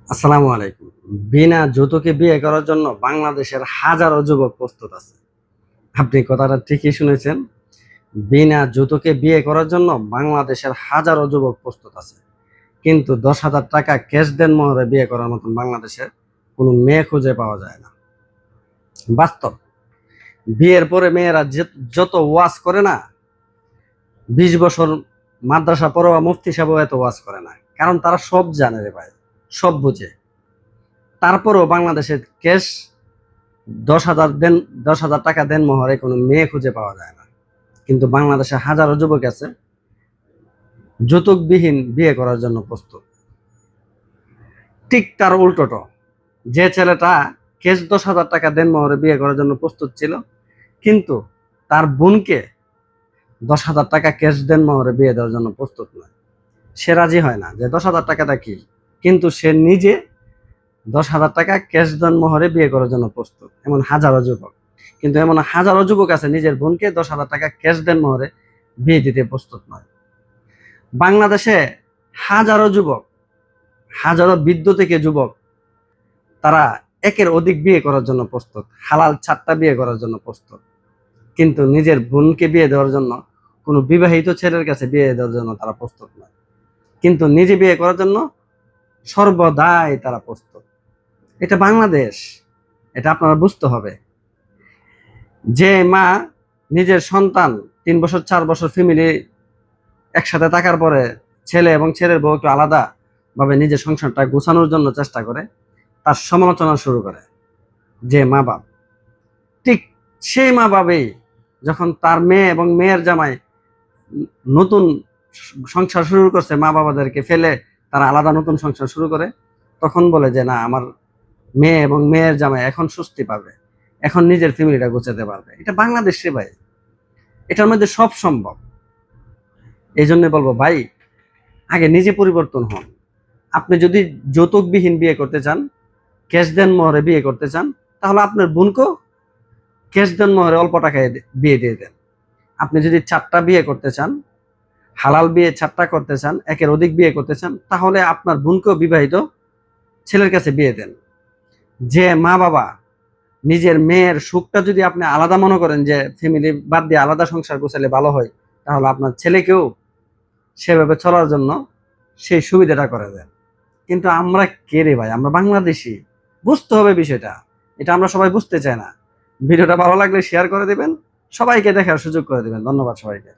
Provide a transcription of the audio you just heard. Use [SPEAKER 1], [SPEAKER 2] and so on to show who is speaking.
[SPEAKER 1] আসসালামু আলাইকুম। বিনা যৌতুকে বিয়ে করার জন্য বাংলাদেশের হাজারো যুবক প্রস্তুত আছে। আপনি কথাটা ঠিকই শুনেছেন। বিনা যৌতুকে বিয়ে করার জন্য বাংলাদেশের হাজারো যুবক প্রস্তুত আছে। কিন্তু ৳১০,০০০ ক্যাশ দেন মোহরে বিয়ে করার মতন বাংলাদেশে কোনো মেয়ে খুঁজে পাওয়া যায় না। বাস্তব। বিয়ের পরে মেয়েরা যত ওয়াজ করে না, ২০ বছর মাদ্রাসা পড়ুয়া মুফতি সাহেবও এত ওয়াজ করে না। কারণ তারা সব জানে রে ভাই, সব বুঝে। তারপরেও বাংলাদেশের ক্যাশ ১০,০০০ দেন মোহরে কোনো মেয়ে খুঁজে পাওয়া যায় না। কিন্তু বাংলাদেশে হাজারো যুবক আছে যৌতুকবিহীন বিয়ে করার জন্য প্রস্তুত। ঠিক তার উল্টোটো, যে ছেলেটা ক্যাশ ১০,০০০ দেন মোহরে বিয়ে করার জন্য প্রস্তুত ছিল, কিন্তু তার বোনকে ১০,০০০ ক্যাশ দেন মোহরে বিয়ে দেওয়ার জন্য প্রস্তুত নয়। সে রাজি হয় না যে ১০,০০০ কি, কিন্তু সে নিজে ১০,০০০ ক্যাশ দেন মোহরে বিয়ে করার জন্য প্রস্তুত। এমন হাজারো যুবক। কিন্তু এমন হাজারো যুবক আছে নিজের বোনকে ১০,০০০ ক্যাশ দেন মোহরে বিয়ে দিতে প্রস্তুত নয়। বাংলাদেশে হাজারো যুবক, হাজারো বৃদ্ধ থেকে যুবক, তারা একের অধিক বিয়ে করার জন্য প্রস্তুত, হালাল ৪টা বিয়ে করার জন্য প্রস্তুত। কিন্তু নিজের বোনকে বিয়ে দেওয়ার জন্য, কোনো বিবাহিত ছেলের কাছে বিয়ে দেওয়ার জন্য তারা প্রস্তুত নয়। কিন্তু নিজে বিয়ে করার জন্য সর্বদাই তারা প্রস্তুত। এটা বাংলাদেশ, এটা আপনারা বুঝতে হবে। যে মা নিজের সন্তান ৩ বছর ৪ বছর ফ্যামিলি একসাথে থাকার পরে ছেলে এবং ছেলের বউ একটু আলাদা ভাবে নিজের সংসারটা গোছানোর জন্য চেষ্টা করে, তার সমালোচনা শুরু করে যে মা বাপ, ঠিক সেই মা বাবেই যখন তার মেয়ে এবং মেয়ের জামাই নতুন সংসার শুরু করছে, মা বাবাদেরকে ফেলে তারা আলাদা নতুন সংসার শুরু করে, তখন বলে যে না, আমার মেয়ে এবং মেয়ের জামাই এখন স্বস্তি পাবে, এখন নিজের ফ্যামিলিটা গোছাতে পারবে। এটা বাংলাদেশ রে ভাই, এটার মধ্যে সব সম্ভব। এই জন্য বলবো ভাই, আগে নিজে পরিবর্তন হন। আপনি যদি যৌতুকবিহীন বিয়ে করতে চান, ক্যাশ দেন মোহরে বিয়ে করতে চান, তাহলে আপনার বোনকেও ক্যাশ দেন মোহরে অল্প টাকায় বিয়ে দিয়ে দেন। আপনি যদি ৪টা বিয়ে করতে চান, হালাল বিয়ে ৪টা করতে চান, একের অধিক বিয়ে করতে চান, তাহলে আপনার বোনকেও বিবাহিত ছেলের কাছে বিয়ে দেন। যে মা বাবা নিজের মেয়ের সুখটা যদি আপনি আলাদা মনে করেন, যে ফ্যামিলি বাদ দিয়ে আলাদা সংসার গোছালে ভালো হয়, তাহলে আপনার ছেলেকেও সেভাবে চলার জন্য সেই সুবিধাটা করে দেন। কিন্তু আমরা কে রে ভাই, আমরা বাংলাদেশি, বুঝতে হবে বিষয়টা। এটা আমরা সবাই বুঝতে চাই না। ভিডিওটা ভালো লাগলে শেয়ার করে দিবেন, সবাইকে দেখার সুযোগ করে দিবেন। ধন্যবাদ সবাইকে।